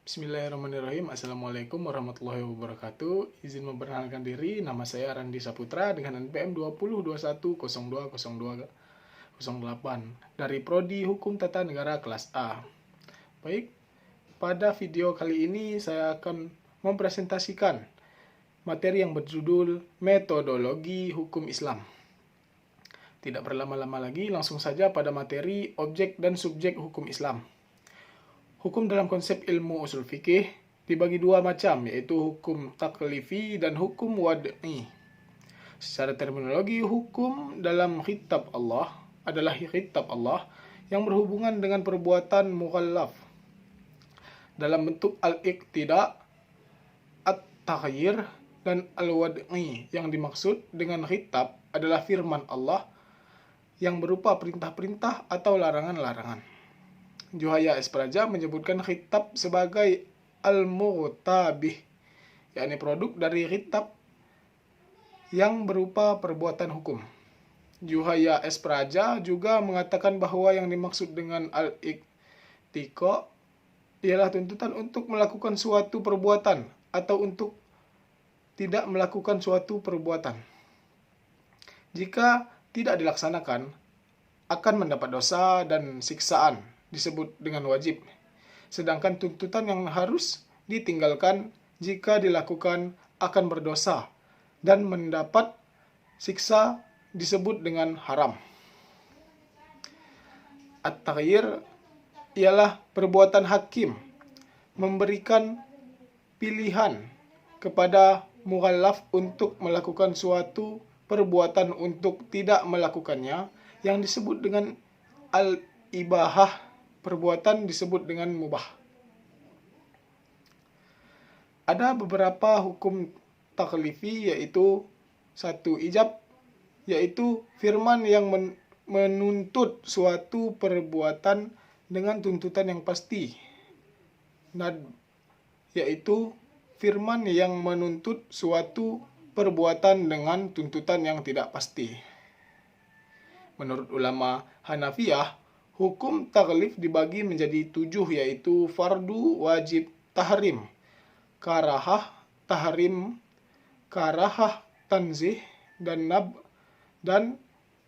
Bismillahirrahmanirrahim. Assalamualaikum warahmatullahi wabarakatuh. Izin memperkenalkan diri, nama saya Randi Saputra dengan NPM 2021020208 dari Prodi Hukum Tata Negara kelas A. Baik, pada video kali ini saya akan mempresentasikan materi yang berjudul Metodologi Hukum Islam. Tidak berlama-lama lagi, langsung saja pada materi objek dan subjek hukum Islam. Hukum dalam konsep ilmu usul fikih dibagi dua macam, yaitu hukum taklifi dan hukum wad'i. Secara terminologi, hukum dalam kitab Allah adalah kitab Allah yang berhubungan dengan perbuatan mukallaf dalam bentuk al-iqtida, at-taghyir, dan al-wad'i. Yang dimaksud dengan kitab adalah firman Allah yang berupa perintah-perintah atau larangan-larangan. Juhaya S. Praja menyebutkan khitab sebagai al-mughtabih, yakni produk dari khitab yang berupa perbuatan hukum. Juhaya S. Praja juga mengatakan bahwa yang dimaksud dengan al-iqtiqa ialah tuntutan untuk melakukan suatu perbuatan atau untuk tidak melakukan suatu perbuatan. Jika tidak dilaksanakan, akan mendapat dosa dan siksaan, disebut dengan wajib. Sedangkan tuntutan yang harus ditinggalkan jika dilakukan akan berdosa dan mendapat siksa, disebut dengan haram. At-taghyir ialah perbuatan hakim memberikan pilihan kepada mukallaf untuk melakukan suatu perbuatan untuk tidak melakukannya, yang disebut dengan al-ibahah. Perbuatan disebut dengan mubah. Ada beberapa hukum taklifi, yaitu satu, ijab, yaitu firman yang menuntut suatu perbuatan dengan tuntutan yang pasti. Nadb, yaitu firman yang menuntut suatu perbuatan dengan tuntutan yang tidak pasti. Menurut ulama Hanafiyah, hukum taklif dibagi menjadi 7, yaitu fardu, wajib, tahrim, karahah, tahrim, karahah, tanzih, dan nab, dan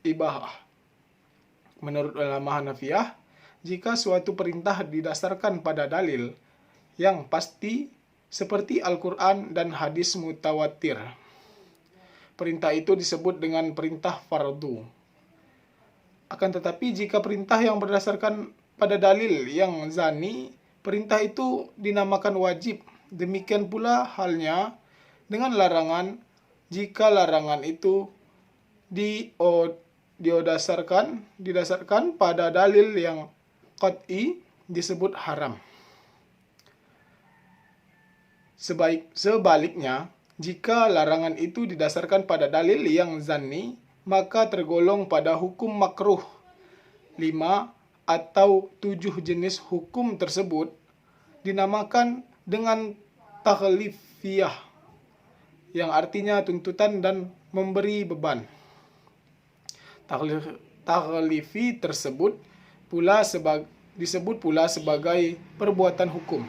ibahah. Menurut ulama Hanafiyah, jika suatu perintah didasarkan pada dalil yang pasti seperti Al-Quran dan hadis mutawatir, perintah itu disebut dengan perintah fardu. Akan tetapi jika perintah yang berdasarkan pada dalil yang zani, perintah itu dinamakan wajib. Demikian pula halnya dengan larangan, jika larangan itu didasarkan pada dalil yang qat'i, disebut haram. Sebaliknya, jika larangan itu didasarkan pada dalil yang zanni, maka tergolong pada hukum makruh. 5 atau 7 jenis hukum tersebut dinamakan dengan takhlifiyah, yang artinya tuntutan dan memberi beban. Takhlifi tersebut disebut pula sebagai perbuatan hukum.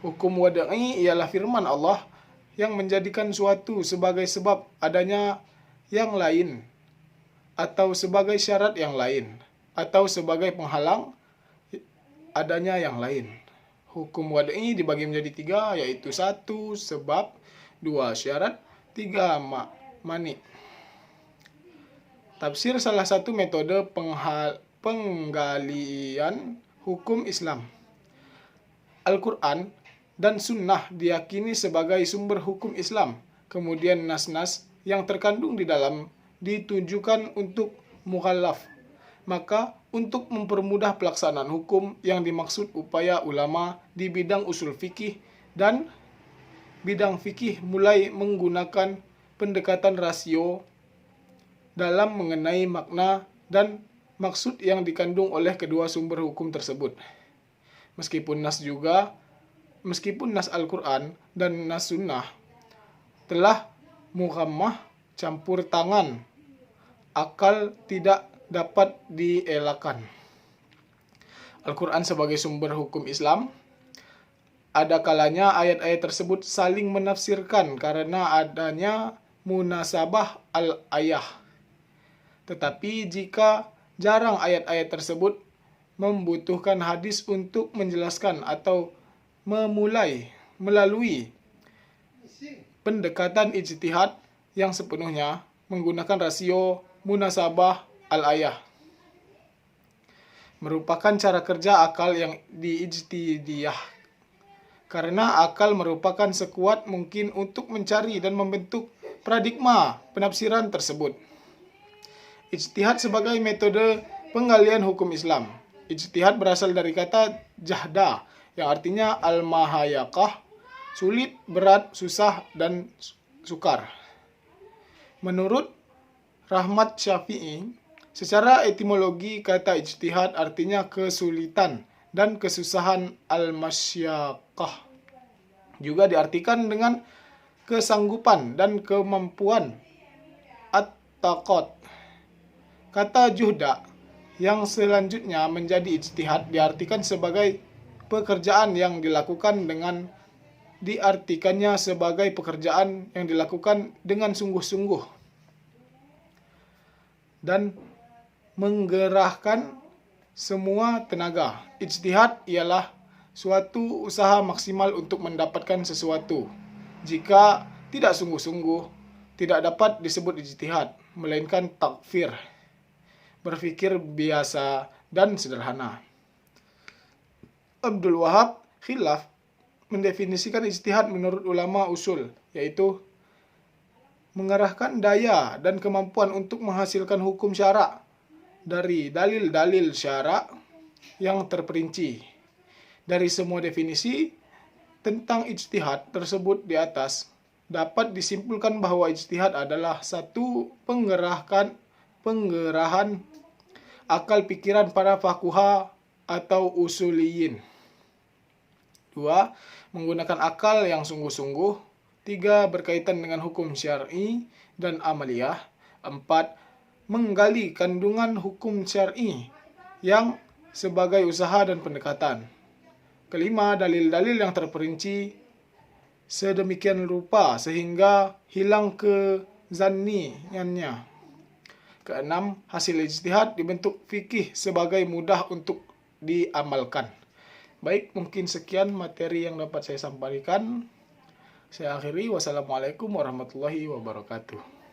Hukum wad'i ialah firman Allah yang menjadikan suatu sebagai sebab adanya yang lain, atau sebagai syarat yang lain, atau sebagai penghalang adanya yang lain. Hukum wad'i dibagi menjadi 3, yaitu 1 sebab, 2 syarat, 3 mani. Tafsir salah satu metode penggalian hukum Islam. Al-Quran dan Sunnah diyakini sebagai sumber hukum Islam. Kemudian nas-nas yang terkandung di dalam ditujukan untuk mukallaf. Maka untuk mempermudah pelaksanaan hukum yang dimaksud, upaya ulama di bidang usul fikih dan bidang fikih mulai menggunakan pendekatan rasio dalam mengenai makna dan maksud yang dikandung oleh kedua sumber hukum tersebut. Meskipun nas Al-Quran dan nas Sunnah telah muhammah campur tangan, akal tidak dapat dielakkan. Al-Quran sebagai sumber hukum Islam ada kalanya ayat-ayat tersebut saling menafsirkan karena adanya munasabah al-ayah. Tetapi jika jarang ayat-ayat tersebut membutuhkan hadis untuk menjelaskan atau melalui pendekatan ijtihad yang sepenuhnya menggunakan rasio munasabah al-ayah. Merupakan cara kerja akal yang diijtihadiyah. Karena akal merupakan sekuat mungkin untuk mencari dan membentuk paradigma penafsiran tersebut. Ijtihad sebagai metode penggalian hukum Islam. Ijtihad berasal dari kata jahda yang artinya al-mahayakah, sulit, berat, susah, dan sukar. Menurut Rahmat Syafi'i, secara etimologi kata ijtihad artinya kesulitan dan kesusahan al-masyaqqah. Juga diartikan dengan kesanggupan dan kemampuan at-taqat. Kata juhda yang selanjutnya menjadi ijtihad diartikan sebagai pekerjaan yang dilakukan dengan sungguh-sungguh dan menggerahkan semua tenaga. Ijtihad ialah suatu usaha maksimal untuk mendapatkan sesuatu. Jika tidak sungguh-sungguh, tidak dapat disebut ijtihad, melainkan takfir, berpikir biasa dan sederhana. Abdul Wahab Khilaf mendefinisikan ijtihad menurut ulama usul, yaitu mengerahkan daya dan kemampuan untuk menghasilkan hukum syara dari dalil-dalil syara yang terperinci. Dari semua definisi tentang ijtihad tersebut di atas, dapat disimpulkan bahwa ijtihad adalah satu penggerahan akal pikiran para fakuha atau usuliyin. 2. Menggunakan akal yang sungguh-sungguh. 3. Berkaitan dengan hukum syar'i dan amaliyah. 4. Menggali kandungan hukum syar'i yang sebagai usaha dan pendekatan. 5. Dalil-dalil yang terperinci sedemikian rupa sehingga hilang kezanniannya. 6. Hasil ijtihad dibentuk fikih sebagai mudah untuk diamalkan. Baik, mungkin sekian materi yang dapat saya sampaikan. Saya akhiri. Wassalamualaikum warahmatullahi wabarakatuh.